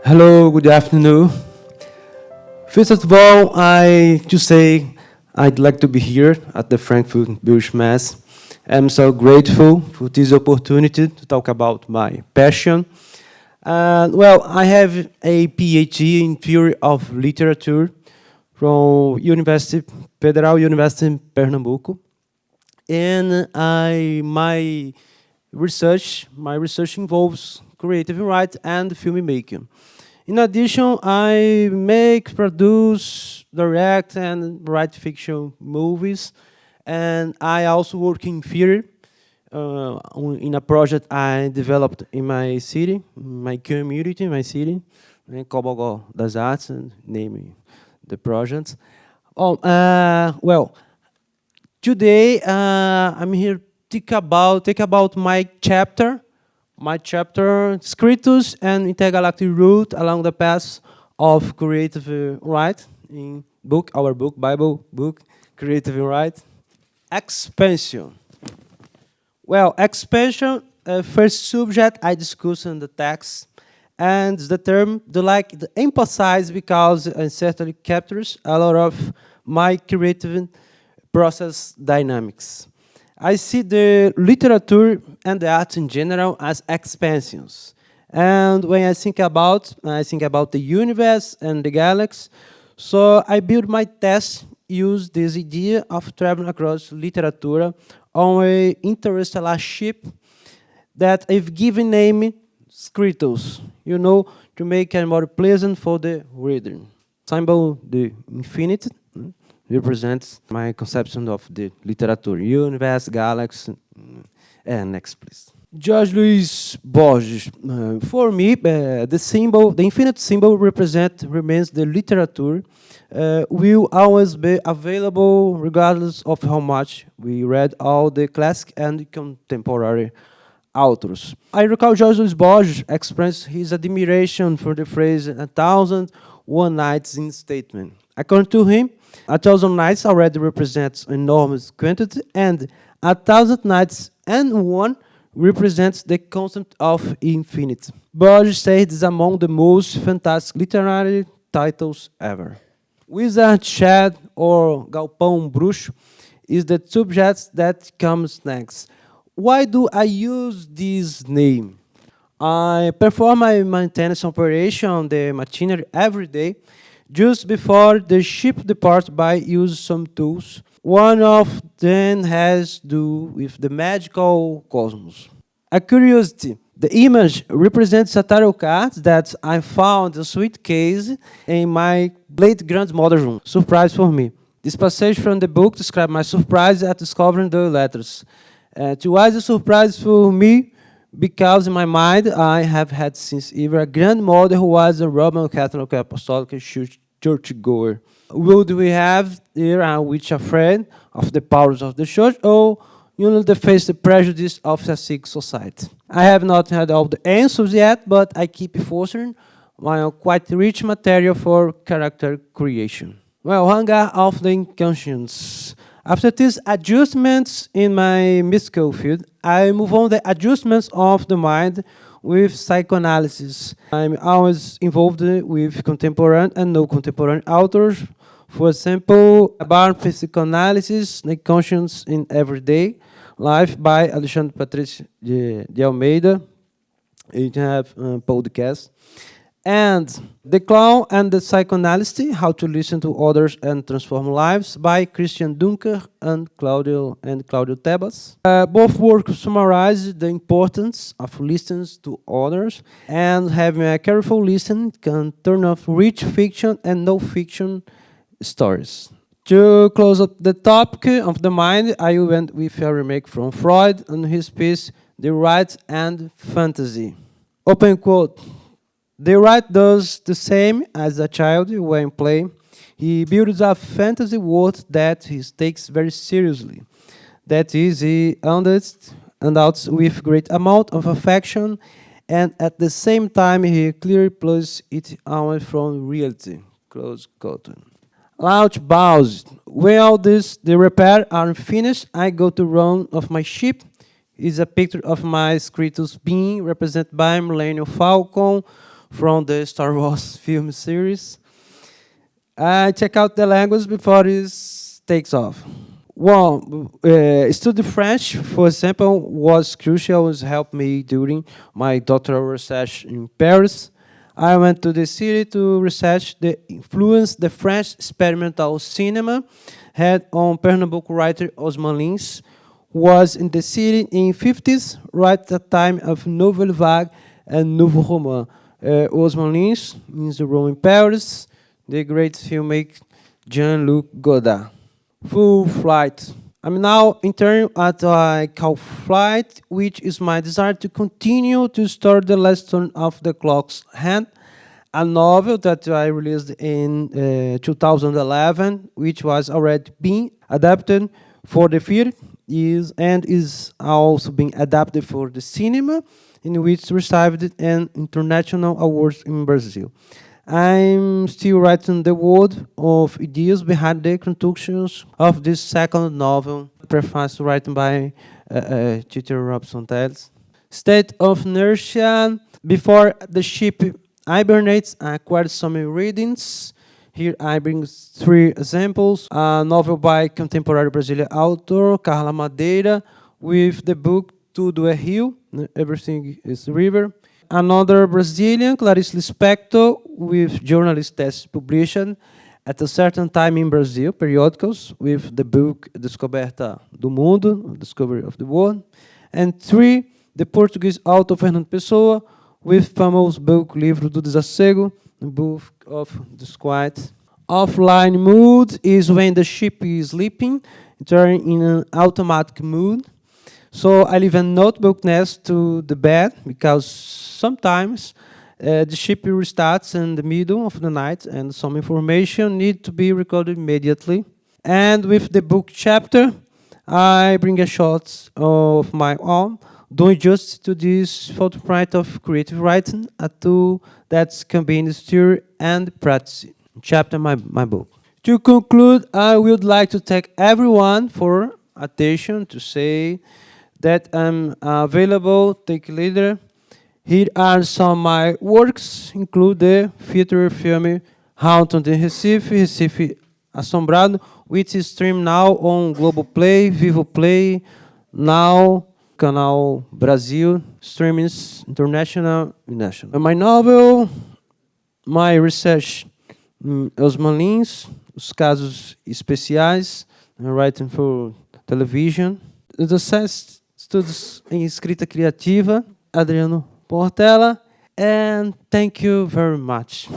Hello, good afternoon. First of all, I'd like to be here at the Frankfurt Bush Mass. I'm so grateful for this opportunity to talk about my passion. I have a PhD in theory of literature from Federal University in Pernambuco, and my research involves creative writing and filmmaking. In addition, I make, produce, direct, and write fiction movies. And I also work in theater in a project I developed in my city, my community, my city, in Cobogó das Artes, and naming the project. Today I'm here to take about my chapter, Scrittus and intergalactic route along the path of creative right in our book, Bible book, Creative Right. Expansion. Expansion, first subject I discuss in the text, and the term the emphasize because it certainly captures a lot of my creative process dynamics. I see the literature and the art in general as expansions. And when I think about the universe and the galaxy. So I build my test, use this idea of traveling across literature on an interstellar ship that I've given name Scrittus, to make it more pleasant for the reader. Symbol the infinite, represents my conception of the literature, universe, galaxy, and next please. Jorge Luis Borges. For me, the infinite symbol remains the literature will always be available regardless of how much we read all the classic and contemporary authors. I recall Jorge Luis Borges expressed his admiration for the phrase "a thousand one nights" in statement. According to him, 1,000 nights already represents enormous quantity, and 1,000 nights and one represents the concept of infinite. Borges says it is among the most fantastic literary titles ever. Wizard, Shed, or Galpão Bruxo is the subject that comes next. Why do I use this name? I perform my maintenance operation on the machinery every day. Just before the ship departs, I use some tools. One of them has to do with the magical cosmos. A curiosity, the image represents a tarot card that I found in a suitcase in my late grandmother's room. Surprise for me. This passage from the book describes my surprise at discovering the letters. It was a surprise for me because in my mind, I have had since ever a grandmother who was a Roman Catholic Apostolic churchgoer. Would we have here which a friend of the powers of the church, or to face the prejudice of a sick society? I have not had all the answers yet, but I keep fostering my quite rich material for character creation. Hunger of the inconscience. After these adjustments in my mystical field, I move on the adjustments of the mind with psychoanalysis. I'm always involved with contemporary and no contemporary authors. For example, about psychoanalysis, the conscience in everyday life by Alexandre Patrício de Almeida. You can have a podcast. And The Clown and the Psychoanalyst, How to Listen to Others and Transform Lives by Christian Dunker and Claudio Tebas. Both works summarize the importance of listening to others, and having a careful listen can turn off rich fiction and no-fiction stories. To close up the topic of the mind, I went with a remake from Freud on his piece, The Right and Fantasy. Open quote. The right does the same as a child when playing. He builds a fantasy world that he takes very seriously. That is, he adults with great amount of affection, and at the same time he clearly pulls it away from reality. Close quote. Launch bows. When all the repairs are finished, I go to run of my ship. It's a picture of my Scrittus being represented by Millennium Falcon from the Star Wars film series. I check out the language before it takes off. Well, study French, for example, was crucial. It helped me during my doctoral research in Paris. I went to the city to research the influence the French experimental cinema had on Pernambuco writer Osman Lins, who was in the city in 50s, right at the time of Nouvelle Vague and Nouveau Roman. Osman Lins is the role in Paris, the great filmmaker Jean-Luc Godard. Full flight. I'm now interning at a call flight, which is my desire to continue to start the last turn of the clock's hand, a novel that I released in 2011, which was already being adapted for the theater, is also being adapted for the cinema, in which received an international award in Brazil. I'm still writing the word of ideas behind the constructions of this second novel, preface written by Teacher Robson Telles. State of inertia. Before the ship hibernates, I acquired some readings. Here I bring 3 examples. A novel by contemporary Brazilian author Carla Madeira with the book Tudo é Rio, Everything is River. Another Brazilian, Clarice Lispector, with journalist tests published at a certain time in Brazil, periodicals, with the book Descoberta do Mundo, Discovery of the World. And 3, the Portuguese author Fernando Pessoa, with famous book Livro do Desassossego, the book of disquiet. Offline mood is when the ship is sleeping, turning in an automatic mood. So I leave a notebook next to the bed because sometimes the ship restarts in the middle of the night and some information need to be recorded immediately. And with the book chapter, I bring a shot of my own, doing justice to this footprint of creative writing, a tool that combines theory and practice. Chapter my book. To conclude, I would like to thank everyone for attention, to say that I'm available, take leader. Here are some of my works, include the feature film Haunted de Recife, Recife Assombrado, which is streamed now on Globoplay, Vivo Play, now Canal Brasil, streamings international and national. My novel, my research, Osman Lins, Os Casos Especiais, writing for television. The Estudos em Escrita Criativa, Adriano Portela, and thank you very much.